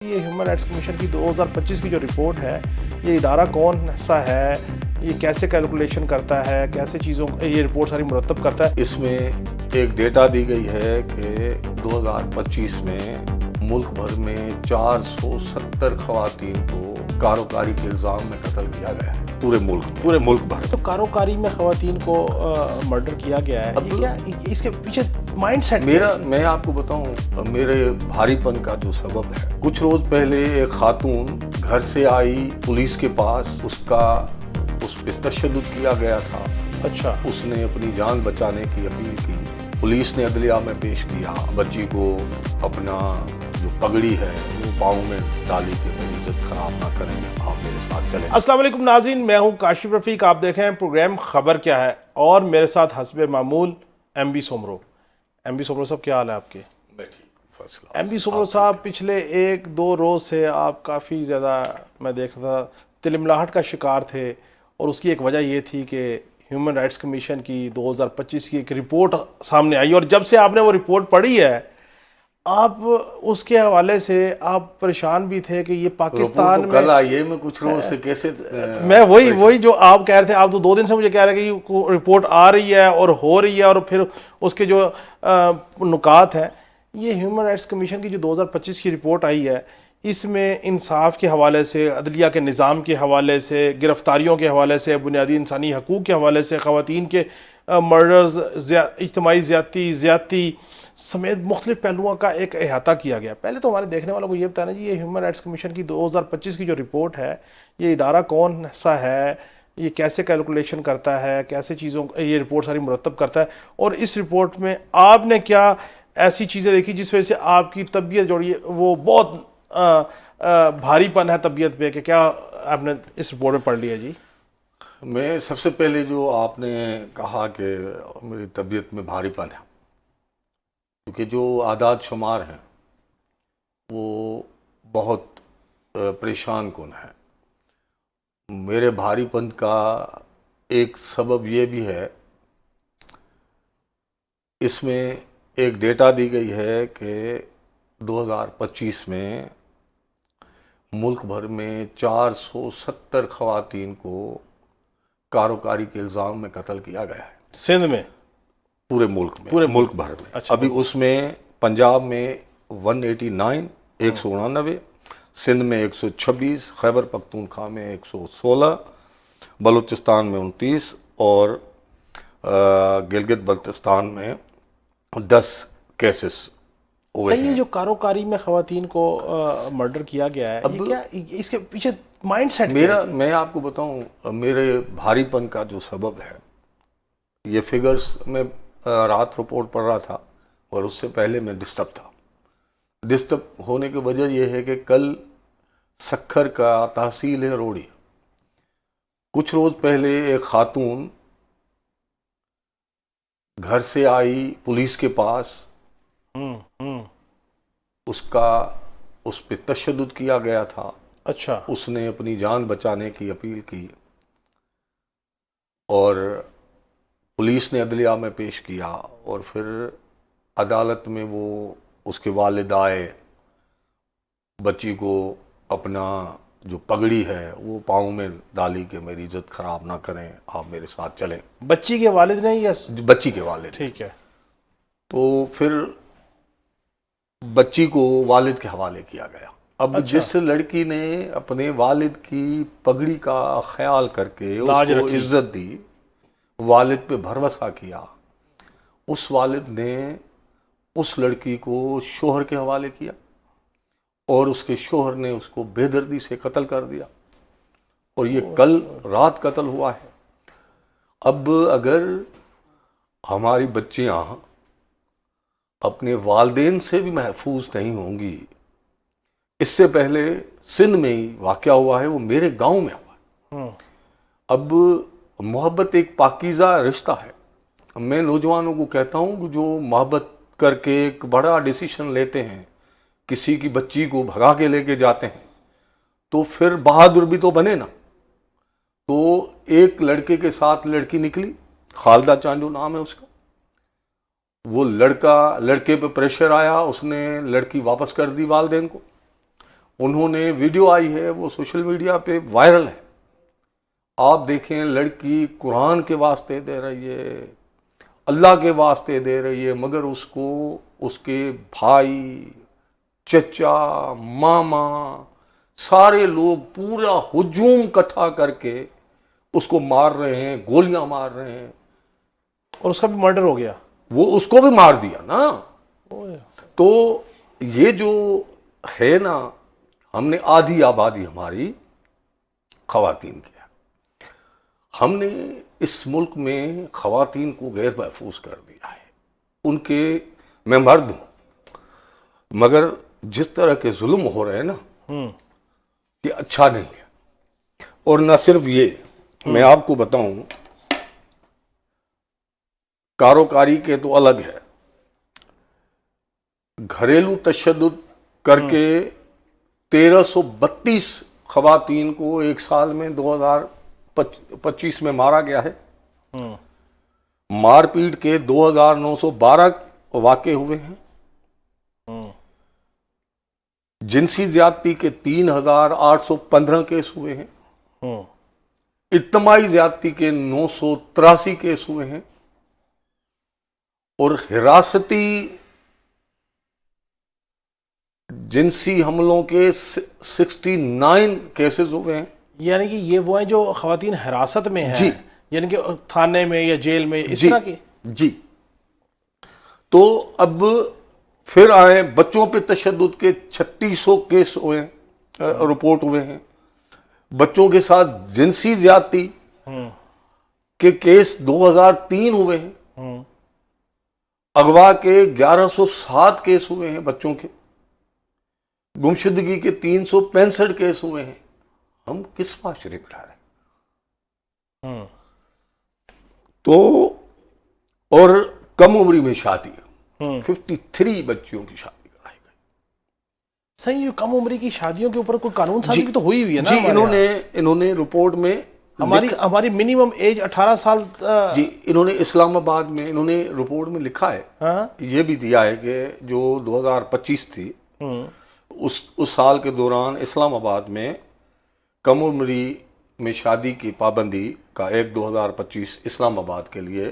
یہ human rights commission کی 2025 کی جو رپورٹ ہے، یہ ادارہ کون سا ہے، یہ کیسے کیلکولیشن کرتا ہے، کیسے چیزوں یہ رپورٹ ساری مرتب کرتا ہے؟ اس میں ایک ڈیٹا دی گئی ہے کہ 2025 میں ملک بھر میں 470 خواتین کو کاروکاری کے الزام میں قتل کیا گیا ہے پورے ملک بھر۔ تو کاروکاری میں خواتین کو مرڈر کیا گیا ہے، یہ کیا اس کے پیچھے مائنڈ سیٹ؟ میں آپ کو بتاؤں، میرے بھاری پن کا جو سبب ہے، کچھ روز پہلے ایک خاتون گھر سے آئی پولیس کے پاس، اس پہ تشدد کیا گیا تھا۔ اچھا، اس نے اپنی جان بچانے کی اپیل کی، پولیس نے عدلیہ میں پیش کیا، بچی کو اپنا جو پگڑی ہے وہ پاؤں میں ڈالی کہ میری عزت خراب نہ کریں، آپ میرے ساتھ چلیں۔ السلام علیکم ناظرین، میں ہوں کاشف رفیق، آپ دیکھ رہے ہیں پروگرام خبر کیا ہے، اور میرے ساتھ حسب معمول ایم بی سومرو صاحب، کیا حال ہے آپ کے؟ میں ٹھیک، فیصلہ ایم بی سومرو صاحب، پچھلے 1-2 روز سے آپ کافی زیادہ، میں دیکھ رہا تھا، تلملاہٹ کا شکار تھے، اور اس کی ایک وجہ یہ تھی کہ ہیومن رائٹس کمیشن کی 2025 کی ایک رپورٹ سامنے آئی، اور جب سے آپ نے وہ رپورٹ پڑھی ہے، آپ اس کے حوالے سے آپ پریشان بھی تھے کہ یہ پاکستان میں کل آئیے، میں کچھ روز سے کیسے میں وہی جو آپ کہہ رہے تھے، آپ تو 2 دن سے مجھے کہہ رہے ہیں کہ یہ رپورٹ آ رہی ہے اور ہو رہی ہے، اور پھر اس کے جو نکات ہیں، یہ ہیومن رائٹس کمیشن کی جو 2025 کی رپورٹ آئی ہے، اس میں انصاف کے حوالے سے، عدلیہ کے نظام کے حوالے سے، گرفتاریوں کے حوالے سے، بنیادی انسانی حقوق کے حوالے سے، خواتین کے مرڈرز، اجتماعی زیادتی سمیت مختلف پہلوؤں کا ایک احاطہ کیا گیا۔ پہلے تو ہمارے دیکھنے والوں کو یہ بتانا جی، یہ ہیومن رائٹس کمیشن کی 2025 کی جو رپورٹ ہے، یہ ادارہ کون سا ہے، یہ کیسے کیلکولیشن کرتا ہے، کیسے چیزوں یہ رپورٹ ساری مرتب کرتا ہے، اور اس رپورٹ میں آپ نے کیا ایسی چیزیں دیکھی جس وجہ سے آپ کی طبیعت جوڑی وہ بہت بھاری پن ہے طبیعت پہ، کہ کیا آپ نے اس رپورٹ میں پڑھ لیا؟ جی میں سب سے پہلے جو آپ نے کہا کہ میری طبیعت میں بھاری پن ہے، کیونکہ جو اعداد شمار ہیں وہ بہت پریشان کن ہے۔ میرے بھاری پن کا ایک سبب یہ بھی ہے، اس میں ایک ڈیٹا دی گئی ہے کہ 2025 میں ملک بھر میں 470 خواتین کو کاروکاری کے الزام میں قتل کیا گیا ہے، سندھ میں، پورے ملک بھر میں۔ اچھا، ابھی اس میں پنجاب میں 189، 189، سندھ میں 126، خیبر پختونخوا میں 116، بلوچستان میں 29، اور گلگت بلتستان میں 10 کیسز ہوئے صحیح ہے۔ ہیں۔ جو کاروکاری میں خواتین کو مرڈر کیا گیا ہے، یہ کیا اس کے پیچھے مائنڈ سیٹ کیا ہے؟ میں آپ کو بتاؤں، میرے بھاری پن کا جو سبب ہے، یہ فگرز میں رات رپورٹ پڑھ رہا تھا، اور اس سے پہلے میں ڈسٹرب تھا۔ ڈسٹرب ہونے کی وجہ یہ ہے کہ کل سکھر کا تحصیل ہے روڑی، کچھ روز پہلے ایک خاتون گھر سے آئی پولیس کے پاس، اس پہ تشدد کیا گیا تھا۔ اچھا، اس نے اپنی جان بچانے کی اپیل کی، اور پولیس نے عدلیہ میں پیش کیا، اور پھر عدالت میں وہ اس کے والد آئے، بچی کو اپنا جو پگڑی ہے وہ پاؤں میں ڈالی کہ میری عزت خراب نہ کریں، آپ میرے ساتھ چلیں۔ بچی کے والد نے یا بچی کے والد۔ ٹھیک ہے۔ تو پھر بچی کو والد کے حوالے کیا گیا۔ اب جس لڑکی نے اپنے والد کی پگڑی کا خیال کر کے اس کو عزت دی، والد پہ بھروسہ کیا، اس والد نے اس لڑکی کو شوہر کے حوالے کیا، اور اس کے شوہر نے اس کو بے دردی سے قتل کر دیا، اور یہ کل رات قتل ہوا ہے۔ اب اگر ہماری بچیاں اپنے والدین سے بھی محفوظ نہیں ہوں گی، اس سے پہلے سندھ میں ہی واقعہ ہوا ہے، وہ میرے گاؤں میں ہوا ہے۔ اب محبت ایک پاکیزہ رشتہ ہے۔ میں نوجوانوں کو کہتا ہوں کہ جو محبت کر کے ایک بڑا ڈیسیشن لیتے ہیں، کسی کی بچی کو بھگا کے لے کے جاتے ہیں، تو پھر بہادر بھی تو بنے نا۔ تو ایک لڑکے کے ساتھ لڑکی نکلی، خالدہ چانڈو نام ہے اس کا، وہ لڑکے پہ پریشر آیا، اس نے لڑکی واپس کر دی والدین کو، انہوں نے ویڈیو آئی ہے وہ سوشل میڈیا پہ وائرل ہے، آپ دیکھیں لڑکی قرآن کے واسطے دے رہی ہے، اللہ کے واسطے دے رہی ہے، مگر اس کو اس کے بھائی، چچا، ماما، سارے لوگ پورا ہجوم اکٹھا کر کے اس کو مار رہے ہیں، گولیاں مار رہے ہیں، اور اس کا بھی مرڈر ہو گیا، وہ اس کو بھی مار دیا نا۔ تو یہ جو ہے نا، ہم نے آدھی آبادی ہماری خواتین کی ہے، ہم نے اس ملک میں خواتین کو غیر محفوظ کر دیا ہے، ان کے، میں مرد ہوں مگر جس طرح کے ظلم ہو رہے ہیں نا یہ اچھا نہیں ہے۔ اور نہ صرف یہ، میں آپ کو بتاؤں، کاروکاری کے تو الگ ہے، گھریلو تشدد کر کے 1332 خواتین کو ایک سال میں 2025 میں مارا گیا ہے، مار پیٹ کے 2912 واقع ہوئے ہیں، جنسی زیادتی کے 3815 کیس ہوئے ہیں، اجتماعی زیادتی کے 983 کیس ہوئے ہیں، اور حراستی جنسی حملوں کے 69 کیسز ہوئے ہیں۔ یعنی کہ یہ وہ ہیں جو خواتین حراست میں ہیں، جی، یعنی کہ تھانے میں یا جیل میں اس طرح کے۔ جی، تو اب پھر آئے بچوں پہ تشدد کے 3600 کیس ہوئے ہیں، رپورٹ ہوئے ہیں، بچوں کے ساتھ جنسی زیادتی کے کیس 2003 ہوئے ہیں، اغوا کے 1107 کیس ہوئے ہیں بچوں کے، گمشدگی کے 365 کیس ہوئے ہیں۔ ہم کس معاشرے میں رہ رہے ہیں؟ تو اور کم عمری میں شادی، 53 بچیوں کی شادی کرائی گئی۔ صحیح، یہ کم عمری کی شادیوں کے اوپر کوئی قانون سازی بھی تو ہوئی ہوئی ہے نا؟ جی، انہوں نے رپورٹ میں ہماری منیمم ایج 18 سال۔ جی، انہوں نے اسلام آباد میں انہوں نے رپورٹ میں لکھا ہے، یہ بھی دیا ہے کہ جو 2025 تھی اس سال کے دوران اسلام آباد میں کم عمری میں شادی کی پابندی کا ایک 2025 اسلام آباد کے لیے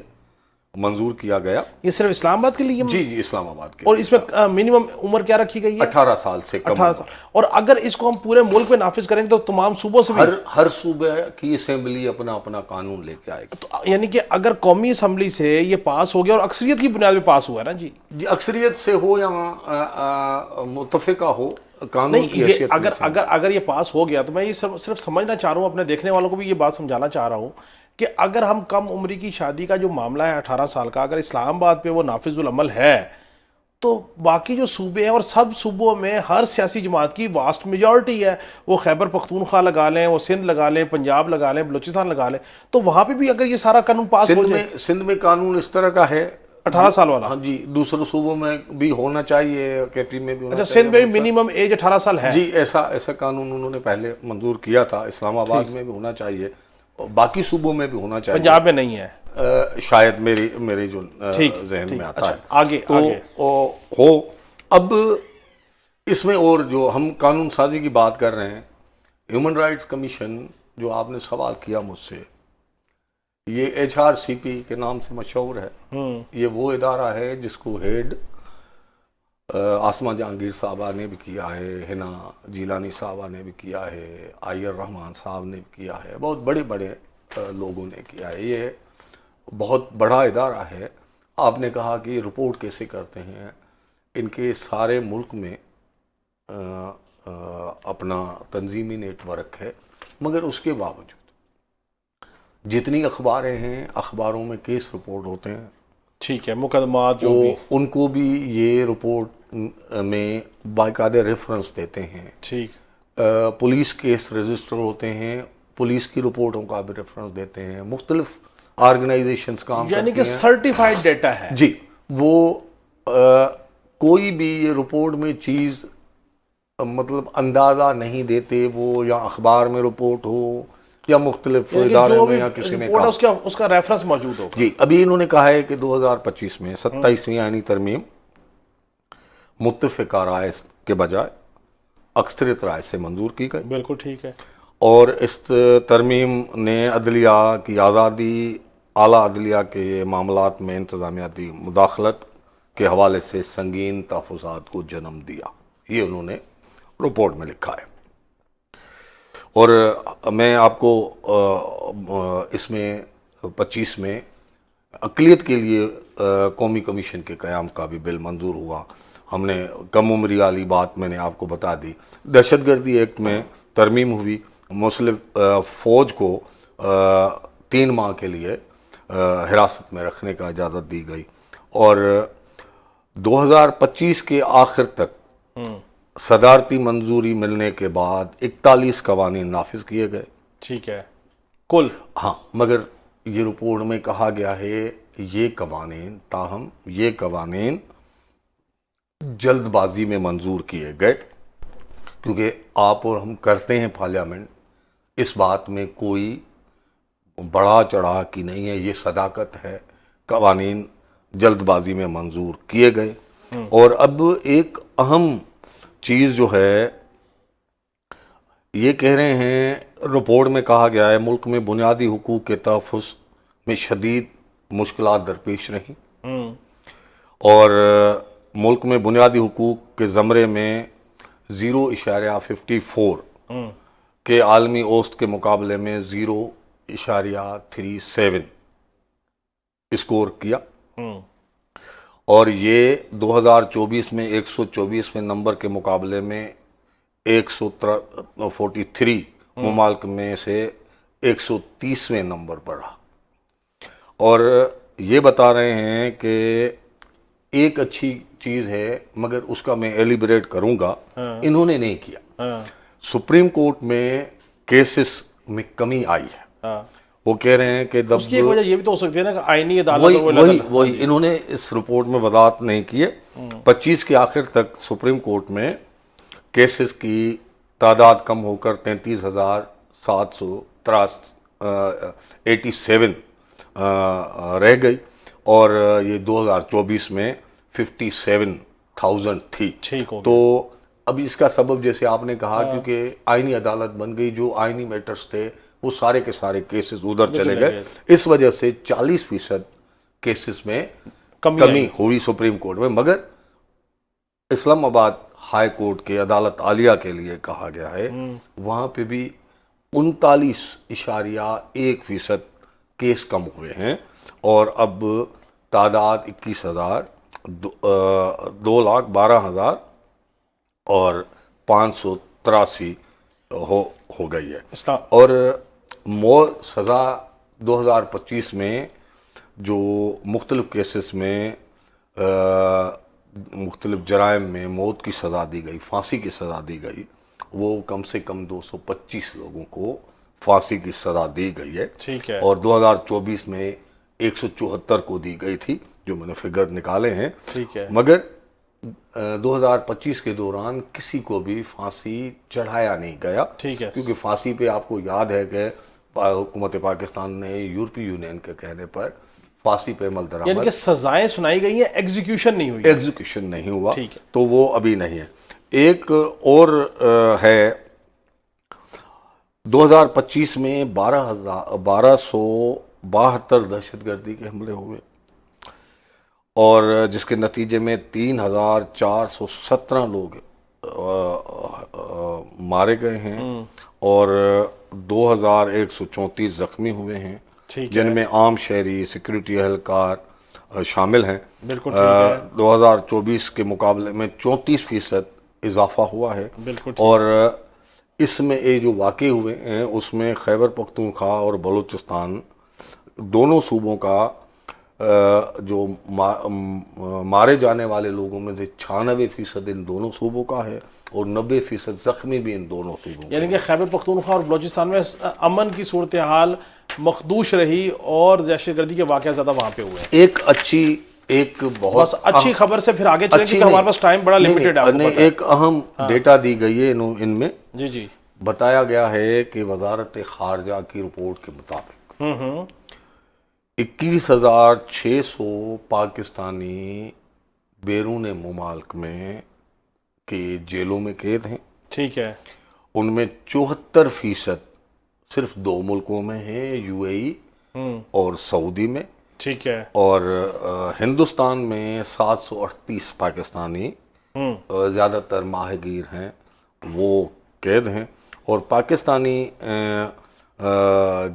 منظور کیا گیا۔ یہ صرف اسلام آباد کے لیے؟ جی، اسلام آباد کے اور اس میں منیمم عمر کیا رکھی گئی ہے؟ 18 سال سے کم۔ 18 سال۔ اور اگر اس کو ہم پورے ملک میں نافذ کریں گے تو تمام صوبوں سے بھی؟ ہر صوبے کی اسمبلی اپنا اپنا قانون لے کے آئے گی۔ یعنی کہ اگر قومی اسمبلی سے یہ پاس ہو گیا اور اکثریت کی بنیاد پہ پاس ہوا ہے نا؟ جی، اکثریت سے ہو یا متفقہ ہو، قانون کی حیثیت میں اگر یہ پاس ہو گیا تو میں یہ صرف سمجھنا چاہ رہا ہوں، اپنے دیکھنے والوں کو بھی یہ بات سمجھانا چاہ رہا ہوں کہ اگر ہم کم عمری کی شادی کا جو معاملہ ہے 18 سال کا، اگر اسلام آباد پہ وہ نافذ العمل ہے تو باقی جو صوبے ہیں اور سب صوبوں میں ہر سیاسی جماعت کی واسٹ میجورٹی ہے، وہ خیبر پختونخوا لگا لیں، وہ سندھ لگا لیں، پنجاب لگا لیں، بلوچستان لگا لیں، تو وہاں پہ بھی اگر یہ سارا قانون پاس ہو جائے۔ سندھ میں قانون اس طرح کا ہے 18 سال والا؟ ہاں جی، دوسرے صوبوں میں بھی ہونا چاہیے، کے پی میں بھی ہونا اچھا، چاہیے۔ سندھ میں بھی منیمم ایج 18 سال ہے؟ جی، ایسا قانون انہوں نے پہلے منظور کیا تھا، اسلام آباد میں بھی ہونا چاہیے، باقی صوبوں میں بھی ہونا چاہیے، پنجاب میں نہیں ہے شاید، میرے جو ذہن میں آتا ہے۔ آگے ہو اب اس میں اور جو ہم قانون سازی کی بات کر رہے ہیں، ہیومن رائٹس کمیشن جو آپ نے سوال کیا مجھ سے، یہ HRCP کے نام سے مشہور ہے۔ یہ وہ ادارہ ہے جس کو ہیڈ آسما جہانگیر صاحبہ نے بھی کیا ہے، حنا جیلانی صاحبہ نے بھی کیا ہے، عائر رحمان صاحب نے بھی کیا ہے، بہت بڑے بڑے لوگوں نے کیا ہے۔ یہ بہت بڑا ادارہ ہے۔ آپ نے کہا کہ یہ رپورٹ کیسے کرتے ہیں، ان کے سارے ملک میں اپنا تنظیمی نیٹ ورک ہے، مگر اس کے باوجود جتنی اخباریں ہیں، اخباروں میں کیس رپورٹ ہوتے ہیں، ٹھیک ہے، مقدمات جو بھی، ان کو بھی یہ رپورٹ میں باقاعدہ ریفرنس دیتے ہیں۔ ٹھیک، پولیس کیس رجسٹر ہوتے ہیں، پولیس کی رپورٹوں کا بھی ریفرنس دیتے ہیں، مختلف آرگنائزیشنز کام کرتی ہیں، یعنی کہ سرٹیفائیڈ ڈیٹا ہے۔ جی، وہ کوئی بھی یہ رپورٹ میں چیز مطلب اندازہ نہیں دیتے، وہ یا اخبار میں رپورٹ ہو یا مختلف ادارے میں یا کسی نے کہا، اس کا ریفرنس موجود ہوگا۔ جی، ابھی انہوں نے کہا ہے کہ 2025 میں 27ویں آئینی ترمیم متفقہ رائے کے بجائے اکثریت رائے سے منظور کی گئی، بالکل ٹھیک ہے. اور اس ترمیم نے عدلیہ کی آزادی، اعلیٰ عدلیہ کے معاملات میں انتظامیاتی مداخلت کے حوالے سے سنگین تحفظات کو جنم دیا. یہ انہوں نے رپورٹ میں لکھا ہے. اور میں آپ کو اس میں 25 میں اقلیت کے لیے قومی کمیشن کے قیام کا بھی بل منظور ہوا. ہم نے کم عمری والی بات میں نے آپ کو بتا دی. دہشت گردی ایکٹ میں ترمیم ہوئی. مسلم فوج کو 3 ماہ کے لیے حراست میں رکھنے کا اجازت دی گئی. اور 2025 کے آخر تک صدارتی منظوری ملنے کے بعد 41 قوانین نافذ کیے گئے. ٹھیک ہے کل. ہاں، مگر یہ رپورٹ میں کہا گیا ہے یہ قوانین، تاہم یہ قوانین جلد بازی میں منظور کیے گئے، کیونکہ آپ اور ہم کرتے ہیں پارلیمنٹ، اس بات میں کوئی بڑا چڑھا کی نہیں ہے، یہ صداقت ہے. قوانین جلد بازی میں منظور کیے گئے. اور اب ایک اہم چیز جو ہے یہ کہہ رہے ہیں، رپورٹ میں کہا گیا ہے ملک میں بنیادی حقوق کے تحفظ میں شدید مشکلات درپیش رہیں، اور ملک میں بنیادی حقوق کے زمرے میں 0.54 کے عالمی اوسط کے مقابلے میں 0.37 اسکور کیا. اور یہ 2024 میں 124ویں نمبر کے مقابلے میں 143 ممالک میں سے 130ویں نمبر پر رہا. اور یہ بتا رہے ہیں کہ ایک اچھی چیز ہے، مگر اس کا میں ایلیبریٹ کروں گا، انہوں نے نہیں کیا. سپریم کورٹ میں کیسز میں کمی آئی ہے. وہ کہہ رہے ہیں کہ اس کی ایک وجہ یہ بھی تو ہو سکتی ہے نا کہ آئینی عدالت، وہی انہوں نے اس رپورٹ میں وضاحت نہیں کیے. 25 کے آخر تک سپریم کورٹ میں کیسز کی تعداد کم ہو کر 33,787 رہ گئی، اور یہ 2024 میں 57,000 تھی. تو اب اس کا سبب جیسے آپ نے کہا کیونکہ آئینی عدالت بن گئی، جو آئینی میٹرز تھے وہ سارے کے سارے کیسز ادھر چلے گئے. اس وجہ سے 40% کیسز میں کمی ہوئی سپریم کورٹ میں. مگر اسلام آباد ہائی کورٹ کے عدالت عالیہ کے لیے کہا گیا ہے، وہاں پہ بھی 39.1% کیس کم ہوئے ہیں، اور اب تعداد 21,000 2,12,000 اور 583 ہو گئی ہے. اور مور سزا 2025 میں جو مختلف کیسز میں مختلف جرائم میں موت کی سزا دی گئی، پھانسی کی سزا دی گئی، وہ کم سے کم 225 لوگوں کو پھانسی کی سزا دی گئی ہے. اور 2024 میں 174 کو دی گئی تھی، جو میں نے فگر نکالے ہیں. مگر 2025 کے دوران کسی کو بھی پھانسی چڑھایا نہیں گیا، کیونکہ پھانسی پہ آپ کو یاد ہے کہ حکومت پاکستان نے یورپی یونین کے کہنے پر پھانسی پہ عمل درآمد، یعنی کہ سزائیں سنائی گئی ہیں، ایگزیکیوشن نہیں ہوئی. ایگزیکیوشن نہیں ہوا، تو وہ ابھی نہیں ہے. ایک اور ہے 2025 میں 1272 دہشت گردی کے حملے ہوئے، اور جس کے نتیجے میں 3,417 لوگ مارے گئے ہیں، اور 2,134 زخمی ہوئے ہیں، جن میں عام شہری، سیکورٹی اہلکار شامل ہیں. 2024 کے مقابلے میں 34% اضافہ ہوا ہے. اور اس میں یہ جو واقع ہوئے ہیں اس میں خیبر پختونخوا اور بلوچستان دونوں صوبوں کا جو مارے جانے والے لوگوں میں سے 96% ان دونوں صوبوں کا ہے، اور 90% زخمی بھی ان دونوں صوبوں. یعنی کہ خیبر پختونخوا اور بلوچستان میں امن کی صورتحال مخدوش رہی، اور دہشت گردی کے واقعات زیادہ وہاں پہ ہوئے ہیں. ایک بہت اچھی خبر سے پھر آگے چلیں، کیونکہ ہمارے پاس ٹائم بڑا لیمیٹڈ ہے. ایک اہم ڈیٹا دی گئی ہے ان میں. جی بتایا گیا ہے کہ وزارت خارجہ کی رپورٹ کے مطابق 21,600 پاکستانی بیرون ممالک میں کے جیلوں میں قید ہیں. ٹھیک ہے. ان میں 74% صرف 2 ملکوں میں ہیں، یو اے ای اور سعودی میں. ٹھیک ہے. اور ہندوستان میں 738 پاکستانی زیادہ تر ماہی گیر ہیں وہ قید ہیں، اور پاکستانی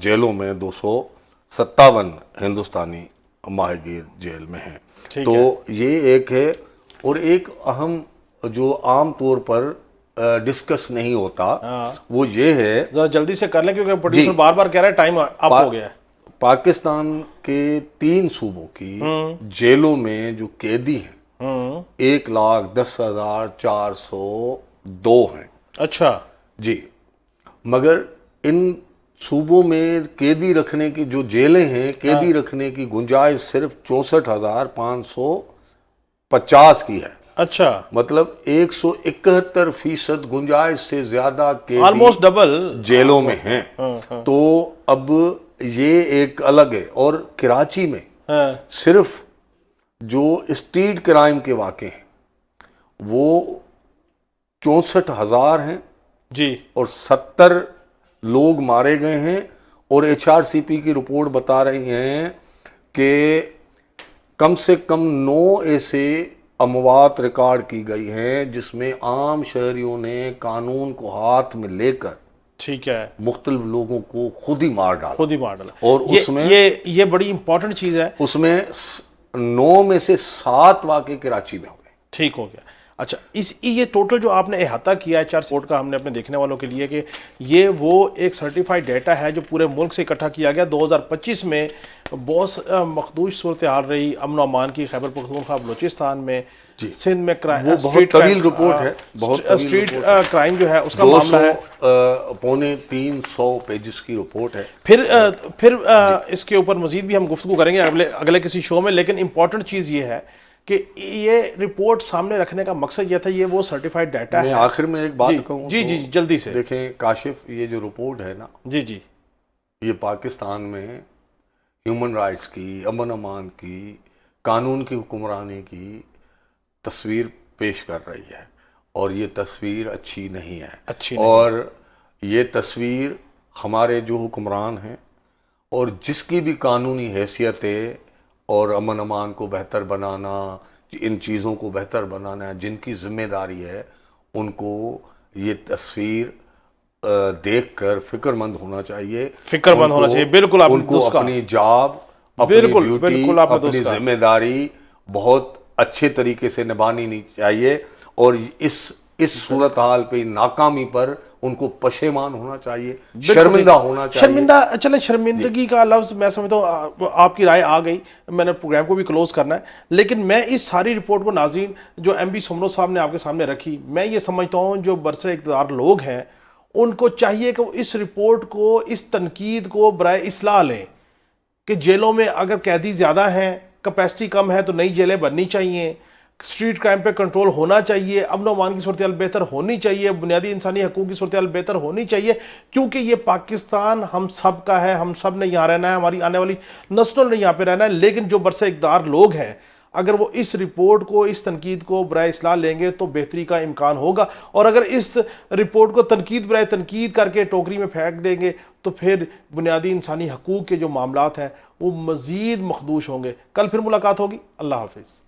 جیلوں میں 257 ہندوستانی ماہی گیر جیل میں ہیں. تو یہ ایک ہے. اور ایک اہم جو عام طور پر ڈسکس نہیں ہوتا وہ یہ ہے، ذرا جلدی سے کر لیں کیونکہ پروڈیوسر بار بار کہہ رہا ہے ٹائم اپ ہو گیا ہے. پاکستان کے 3 صوبوں کی جیلوں میں جو قیدی ہیں 1,10,402 ہیں. اچھا جی، مگر ان صوبوں میں قیدی رکھنے کی جو جیلیں ہیں، قیدی رکھنے کی گنجائش صرف 64,550 کی ہے. اچھا مطلب 171% گنجائش سے زیادہ آلموسٹ قیدی ڈبل جیلوں میں ہیں. تو اب یہ ایک الگ ہے. اور کراچی میں صرف جو اسٹریٹ کرائم کے واقع ہیں وہ 64,000 ہیں جی اور 70 لوگ مارے گئے ہیں. اور ایچ آر سی پی کی رپورٹ بتا رہی ہیں کہ کم سے کم 9 ایسے اموات ریکارڈ کی گئی ہیں جس میں عام شہریوں نے قانون کو ہاتھ میں لے کر ٹھیک ہے مختلف لوگوں کو خود ہی مار ڈالا. اور اس میں یہ بڑی امپورٹنٹ چیز ہے. اس میں 9 میں سے 7 واقع کراچی میں ہو گئے. ٹھیک ہو گیا. اچھا یہ ٹوٹل جو آپ نے احاطہ کیا ہے 4 سپورٹ کا ہم نے اپنے دیکھنے والوں کے لیے کہ یہ وہ ایک سرٹیفائیڈ ڈیٹا ہے جو پورے ملک سے اکٹھا کیا گیا. 2025 میں بہت مخدوش صورتحال رہی امن و امان کی خیبر پختونخوا بلوچستان میں، سندھ میں وہ بہت طویل رپورٹ ہے. اسٹریٹ کرائم جو ہے اس کا معاملہ ہے. 250-300 پیجز کی رپورٹ ہے. پھر اس کے اوپر مزید بھی ہم گفتگو کریں گے اگلے کسی شو میں. لیکن امپورٹنٹ چیز یہ ہے کہ یہ رپورٹ سامنے رکھنے کا مقصد یہ تھا، یہ وہ سرٹیفائیڈ ڈیٹا ہے. میں آخر میں ایک بات کہوں جی جلدی سے دیکھیں کاشف، یہ جو رپورٹ ہے نا، جی یہ پاکستان میں ہیومن رائٹس کی، امن امان کی، قانون کی حکمرانی کی تصویر پیش کر رہی ہے. اور یہ تصویر اچھی نہیں ہے. اور یہ تصویر ہمارے جو حکمران ہیں اور جس کی بھی قانونی حیثیت ہے اور امن امان کو بہتر بنانا، ان چیزوں کو بہتر بنانا ہے، جن کی ذمہ داری ہے، ان کو یہ تصویر دیکھ کر فکر مند ہونا چاہیے. بالکل آپ ان کو اپنی جاب، اپنی ڈیوٹی، اپنی ذمہ داری بہت اچھے طریقے سے نبھانی چاہیے. اور اس صورتحال پہ، ناکامی پر ان کو پشیمان ہونا چاہیے، شرمندہ ہونا چاہیے. شرمندگی کا لفظ میں سمجھتا ہوں آپ کی رائے آ گئی. میں نے پروگرام کو بھی کلوز کرنا ہے، لیکن میں اس ساری رپورٹ کو ناظرین جو ایم بی سمرو صاحب نے آپ کے سامنے رکھی، میں یہ سمجھتا ہوں جو برسر اقتدار لوگ ہیں ان کو چاہیے کہ وہ اس رپورٹ کو، اس تنقید کو برائے اصلاح لیں کہ جیلوں میں اگر قیدی زیادہ ہیں، کیپیسٹی کم ہے تو نئی جیلیں بننی چاہیے، اسٹریٹ کرائم پہ کنٹرول ہونا چاہیے، امن و امان کی صورتحال بہتر ہونی چاہیے، بنیادی انسانی حقوق کی صورتحال بہتر ہونی چاہیے. کیونکہ یہ پاکستان ہم سب کا ہے، ہم سب نے یہاں رہنا ہے، ہماری آنے والی نسلوں نے یہاں پہ رہنا ہے. لیکن جو برسر اقتدار لوگ ہیں اگر وہ اس رپورٹ کو، اس تنقید کو برائے اصلاح لیں گے تو بہتری کا امکان ہوگا. اور اگر اس رپورٹ کو تنقید برائے تنقید کر کے ٹوکری میں پھینک دیں گے تو پھر بنیادی انسانی حقوق کے جو معاملات ہیں وہ مزید مخدوش ہوں گے. کل پھر ملاقات ہوگی. اللہ حافظ.